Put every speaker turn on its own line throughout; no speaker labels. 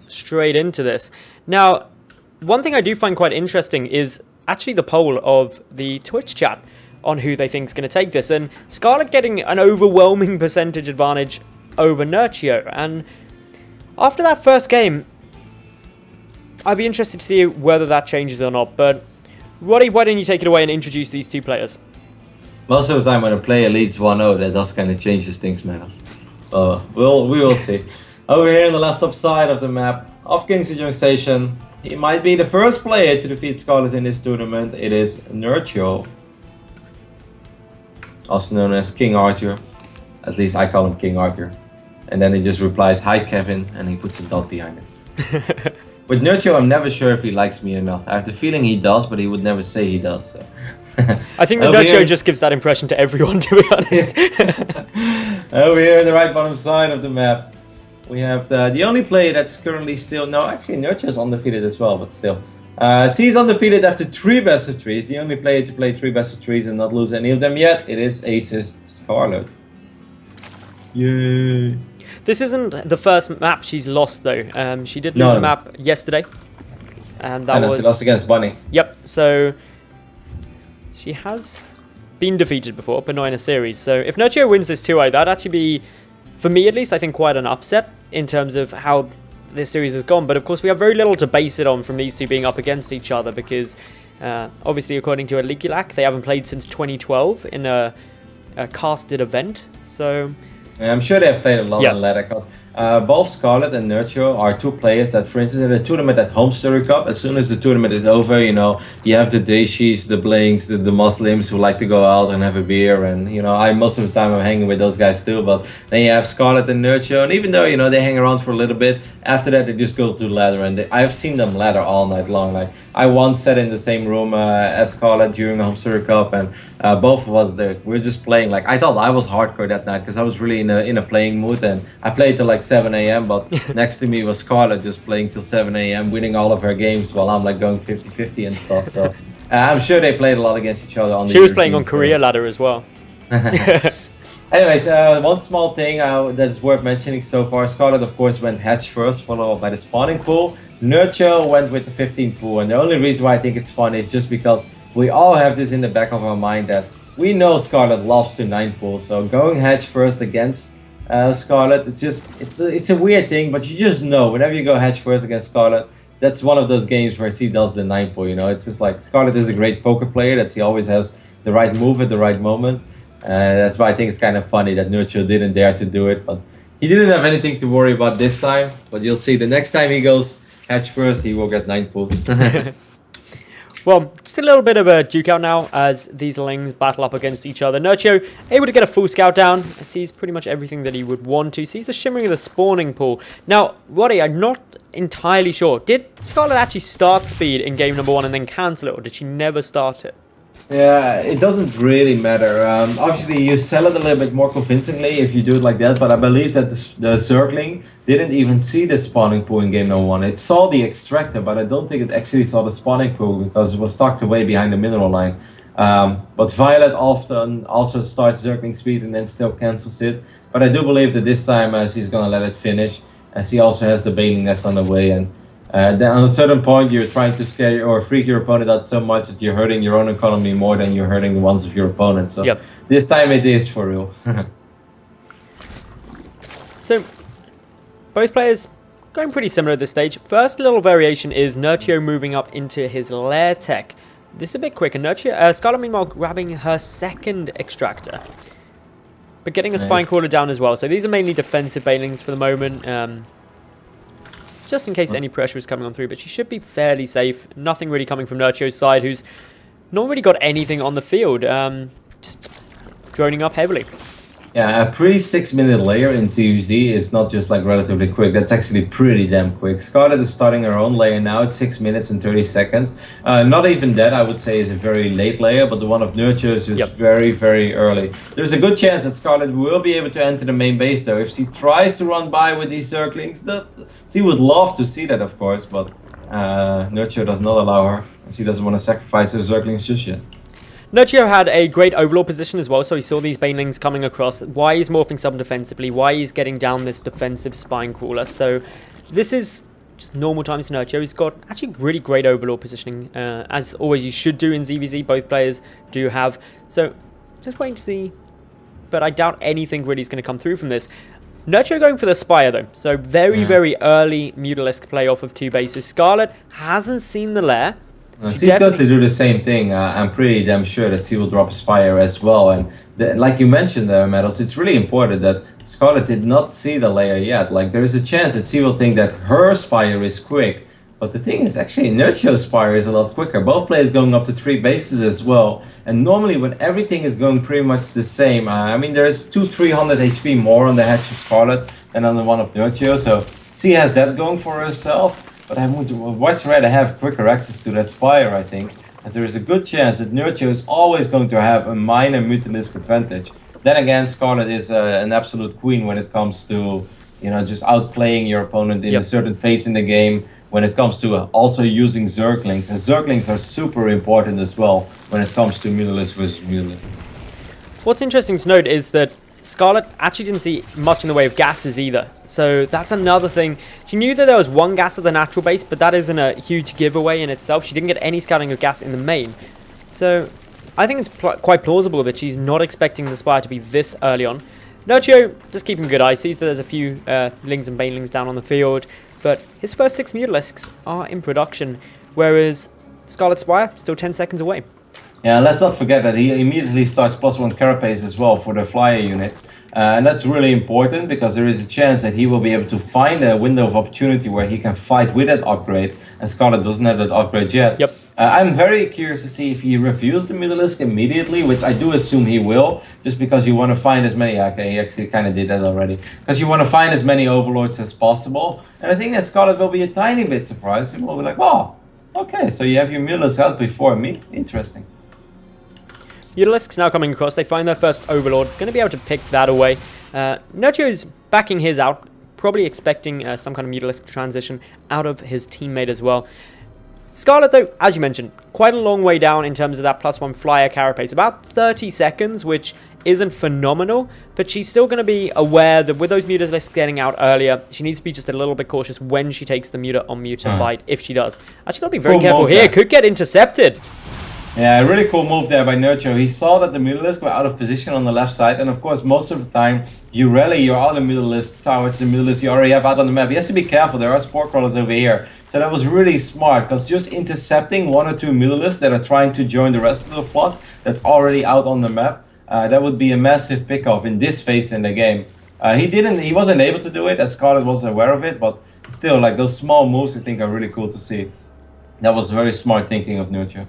straight into this. Now, one thing I do find quite interesting is actually the poll of the Twitch chat on who they think is going to take this. And Scarlett getting an overwhelming percentage advantage over Nerchio. And after that first game, I'd be interested to see whether that changes or not. But Roddy, why don't you take it away and introduce these two players?
Most of the time when a player leads 1-0, that does kind of changes things, man. We will see. Over here on the left top side of the map, off King's Young Station, he might be the first player to defeat Scarlett in this tournament. It is Nerchio, also known as King Arthur. At least I call him King Arthur. And then he just replies, "Hi Kevin," and he puts a dot behind it. With Nerchio, I'm never sure if he likes me or not. I have the feeling he does, but he would never say he does. So.
I think that Nerchio just gives that impression to everyone, to be honest.
Over here on the right bottom side of the map, we have the only player that's currently still... No, actually Nerchio's undefeated as well, but still. He's undefeated after 3 best of 3s. The only player to play 3 best of 3s and not lose any of them yet. It is Ace's Scarlett. Yay.
This isn't the first map she's lost, though. She did lose a map yesterday. And that was...
she lost against Bunny.
Yep, so... She has been defeated before, but not in a series. So if Nerchio wins this 2-0, that'd actually be, for me at least, I think quite an upset in terms of how this series has gone. But of course, we have very little to base it on from these two being up against each other because, obviously, according to Aligulac, they haven't played since 2012 in a casted event. So...
Yeah, I'm sure they've played a lot on ladder cards. Both Scarlett and Nerchio are 2 players that, for instance, in a tournament at Home Story Cup, as soon as the tournament is over, you know, you have the Deshis, the Blinks, the Muslims who like to go out and have a beer. And, you know, most of the time I'm hanging with those guys too. But then you have Scarlett and Nerchio. And even though, you know, they hang around for a little bit, after that they just go to ladder. And I've seen them ladder all night long. Like, I once sat in the same room as Scarlett during a Home Story Cup. And both of us there, we were just playing. Like, I thought I was hardcore that night because I was really in a playing mood. And I played till like 7 a.m. But next to me was Scarlett just playing till 7 a.m. winning all of her games while I'm like going 50-50 and stuff. So I'm sure they played a lot against each other. On
she was playing on career ladder as well.
Anyways, one small thing that's worth mentioning so far. Scarlett, of course, went hatch first, followed up by the spawning pool. Nerchio went with the 15 pool. And the only reason why I think it's funny is just because we all have this in the back of our mind that we know Scarlett loves to 9 pool. So going hatch first against Scarlett, it's a weird thing, but you just know whenever you go hatch first against Scarlett, that's one of those games where she does the 9 pool, you know. It's just like Scarlett is a great poker player, that she always has the right move at the right moment. That's why I think it's kind of funny that Nerchio didn't dare to do it, but he didn't have anything to worry about this time. But you'll see the next time he goes hatch first, he will get 9 pools.
Well, just a little bit of a duke out now as these lanes battle up against each other. Nerchio able to get a full scout down. Sees pretty much everything that he would want to. Sees the shimmering of the spawning pool. Now, Roddy, I'm not entirely sure. Did Scarlett actually start speed in game number 1 and then cancel it, or did she never start it?
Yeah, it doesn't really matter. Obviously, you sell it a little bit more convincingly if you do it like that, but I believe that the circling didn't even see the spawning pool in game number 1. It saw the extractor, but I don't think it actually saw the spawning pool because it was tucked away behind the mineral line. But Violet often also starts circling speed and then still cancels it. But I do believe that this time she's going to let it finish, as he also has the bailing nest on the way. And then on a certain point, you're trying to scare or freak your opponent out so much that you're hurting your own economy more than you're hurting the ones of your opponent. So this time it is for real.
So both players going pretty similar at this stage. First little variation is Nerchio moving up into his lair tech. This is a bit quicker. Nerchio, Scarlett meanwhile grabbing her second extractor, but getting a spine crawler down as well. So these are mainly defensive bailings for the moment. Just in case any pressure is coming on through, but she should be fairly safe. Nothing really coming from Nerchio's side, who's not really got anything on the field. Just droning up heavily.
Yeah, a pre-6 minute layer in ZvZ is not just like relatively quick, that's actually pretty damn quick. Scarlett is starting her own layer now at 6 minutes and 30 seconds. Not even that, I would say, is a very late layer, but the one of Nerchio is just very, very early. There's a good chance that Scarlett will be able to enter the main base though. If she tries to run by with these circlings, she would love to see that, of course, but Nerchio does not allow her, and she doesn't want to sacrifice her circlings just yet.
Nerchio had a great overlord position as well, so he saw these banelings coming across. Why he's morphing some defensively, why he's getting down this defensive spine crawler. So this is just normal times to Nerchio. He's got actually really great overlord positioning. As always, you should do in ZvZ. Both players do have. So, just waiting to see. But I doubt anything really is going to come through from this. Nerchio going for the Spire, though. So, very early Mutalisk play off of 2 bases. Scarlett hasn't seen the lair.
She's going to do the same thing. I'm pretty damn sure that she will drop a Spire as well. And like you mentioned there, Metals, it's really important that Scarlett did not see the layer yet. Like, there is a chance that she will think that her Spire is quick. But the thing is, actually, Nerchio's Spire is a lot quicker. Both players going up to 3 bases as well. And normally, when everything is going pretty much the same, I mean, there's 300 HP more on the hatch of Scarlett than on the one of Nerchio. So she has that going for herself. But I would much rather have quicker access to that Spire, I think, as there is a good chance that Nerchio is always going to have a minor Mutalisk advantage. Then again, Scarlett is an absolute queen when it comes to, you know, just outplaying your opponent in a certain phase in the game, when it comes to also using Zerglings. And Zerglings are super important as well when it comes to Mutalisk versus Mutalisk.
What's interesting to note is that Scarlett actually didn't see much in the way of gases either. So that's another thing. She knew that there was 1 gas at the natural base, but that isn't a huge giveaway in itself. She didn't get any scouting of gas in the main. So I think it's quite plausible that she's not expecting the Spire to be this early on. Nerchio just keeping a good eye. Sees that there's a few Lings and Banelings down on the field. But his first 6 Mutalisks are in production. Whereas Scarlet Spire still 10 seconds away.
Yeah, let's not forget that he immediately starts +1 carapace as well for the flyer units. And that's really important because there is a chance that he will be able to find a window of opportunity where he can fight with that upgrade. And Scarlett doesn't have that upgrade yet.
Yep.
I'm very curious to see if he reviews the Mutalisk immediately, which I do assume he will, just because you want to find as many... Okay, he actually kind of did that already. Because you want to find as many Overlords as possible. And I think that Scarlett will be a tiny bit surprised. He will be like, oh, okay, so you have your Mutalisk out before me. Interesting.
Mutalisks now coming across. They find their first Overlord. Going to be able to pick that away. Nerchio's backing his out. Probably expecting some kind of Mutalisk transition out of his teammate as well. Scarlett, though, as you mentioned, quite a long way down in terms of that +1 flyer carapace. About 30 seconds, which isn't phenomenal. But she's still going to be aware that with those Mutalisks getting out earlier, she needs to be just a little bit cautious when she takes the Muta on Muta fight, if she does. Actually, got to be very careful here. Could get intercepted.
Yeah, a really cool move there by Nerchio. He saw that the Mutalisk were out of position on the left side, and of course, most of the time, you rally your other Mutalisk towards the Mutalisk you already have out on the map. He has to be careful, there are Spore Crawlers over here. So that was really smart, because just intercepting 1 or 2 Mutalisks that are trying to join the rest of the flock that's already out on the map, that would be a massive pickoff in this phase in the game. He wasn't able to do it, as Scarlett was aware of it, but still, like, those small moves I think are really cool to see. That was very smart thinking of Nerchio.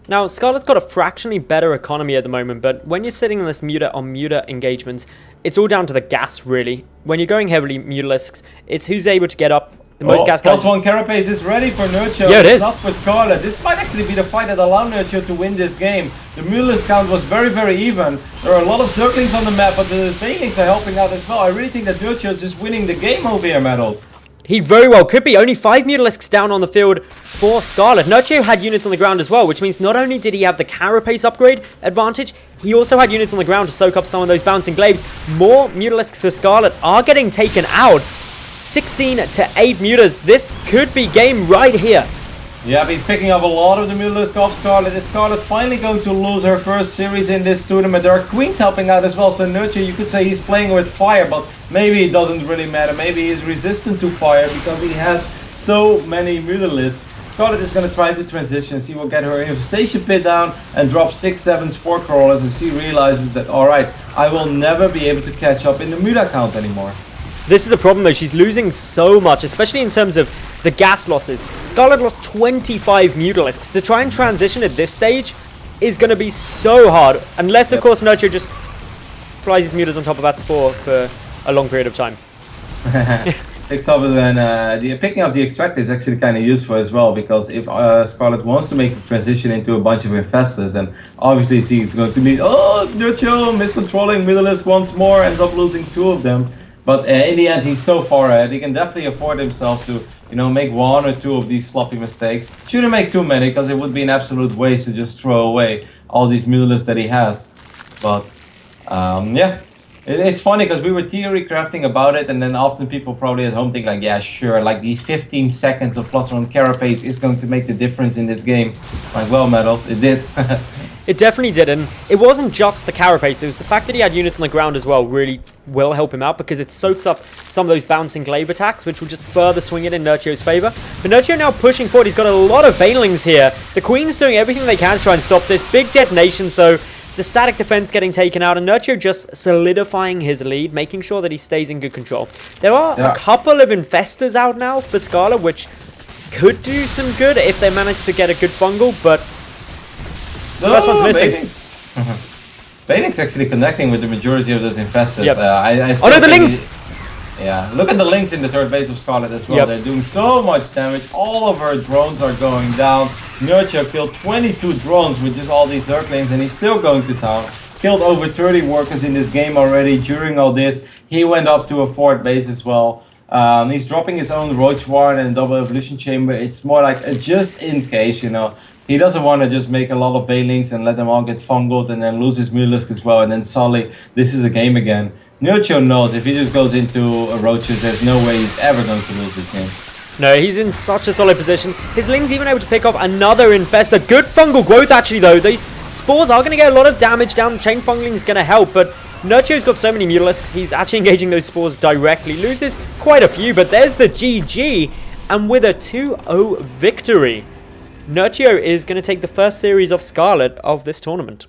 Now, Scarlett's got a fractionally better economy at the moment, but when you're sitting in this Muta on Muta engagements, it's all down to the gas, really. When you're going heavily Mutalisks, it's who's able to get up the most gas guys.
+1 carapace is ready for Nerchio.
Yeah, it is.
Not for Scarlett. This might actually be the fight that allowed Nerchio to win this game. The Mutalisk count was very even. There are a lot of Zerglings on the map, but the Banelings are helping out as well. I really think that Nerchio is just winning the game over here, Metals.
He very well could be. Only 5 Mutalisks down on the field for Scarlett. Nerchio had units on the ground as well, which means not only did he have the carapace upgrade advantage, he also had units on the ground to soak up some of those bouncing glaives. More Mutalisks for Scarlett are getting taken out. 16 to 8 Mutas. This could be game right here.
Yeah, but he's picking up a lot of the Mutalisk off Scarlett. Is Scarlett finally going to lose her first series in this tournament? There are Queens helping out as well, so Nerchio, you could say he's playing with fire, but maybe it doesn't really matter. Maybe he's resistant to fire because he has so many Mutalisks. Scarlett is going to try to transition. She will get her infestation pit down and drop 6-7 Spore Crawlers, and she realizes that, alright, I will never be able to catch up in the Muta count anymore.
This is a problem though, she's losing so much, especially in terms of the gas losses. Scarlett lost 25 Mutalisks. To try and transition at this stage is going to be so hard, unless of course Nerchio just flies his Mutas on top of that Spore for a long period of time.
Picks up and picking up the extractor is actually kind of useful as well, because if Scarlett wants to make the transition into a bunch of infestors, and obviously she's going to be, Nerchio miscontrolling Mutalisk once more, ends up losing 2 of them. But in the end, he's so far ahead, he can definitely afford himself to, make 1 or 2 of these sloppy mistakes. Shouldn't make too many, because it would be an absolute waste to just throw away all these Mutalisks that he has. But, yeah. It's funny because we were theory crafting about it, and then often people probably at home think like, yeah, sure, like these 15 seconds of +1 carapace is going to make the difference in this game. Like, well, Metals, it did.
It definitely did, and it wasn't just the carapace, it was the fact that he had units on the ground as well really will help him out, because it soaks up some of those bouncing glaive attacks, which will just further swing it in Nerchio's favor. But Nerchio now pushing forward, he's got a lot of banelings here. The Queen's doing everything they can to try and stop this. Big detonations though. The static defense getting taken out, and Nerchio just solidifying his lead, making sure that he stays in good control. There are a couple of infestors out now for Scarlett, which could do some good if they manage to get a good fungal, but the first one's missing.
Baning's actually connecting with the majority of those infestors.
Yep.
Oh
no, the Lings!
Yeah, look at the Lings in the third base of Scarlett as well.
Yep.
They're doing so much damage. All of her drones are going down. Nerchio killed 22 drones with just all these Zerglings, and he's still going to town. Killed over 30 workers in this game already. During all this, he went up to a fourth base as well. He's dropping his own Roach Warren and Double Evolution Chamber. It's more like a just in case, you know. He doesn't want to just make a lot of Banelings and let them all get fungled and then lose his Mutalisk as well. And then suddenly, this is a game again. Nerchio knows if he just goes into Roaches, there's no way he's ever going to lose this game.
No, he's in such a solid position. His Ling's even able to pick off another infestor. Good fungal growth actually though. These spores are going to get a lot of damage down. The chain fungaling is going to help, but Nerchio's got so many Mutalisks, he's actually engaging those spores directly. Loses quite a few, but there's the GG. And with a 2-0 victory, Nerchio is going to take the first series of Scarlett of this tournament.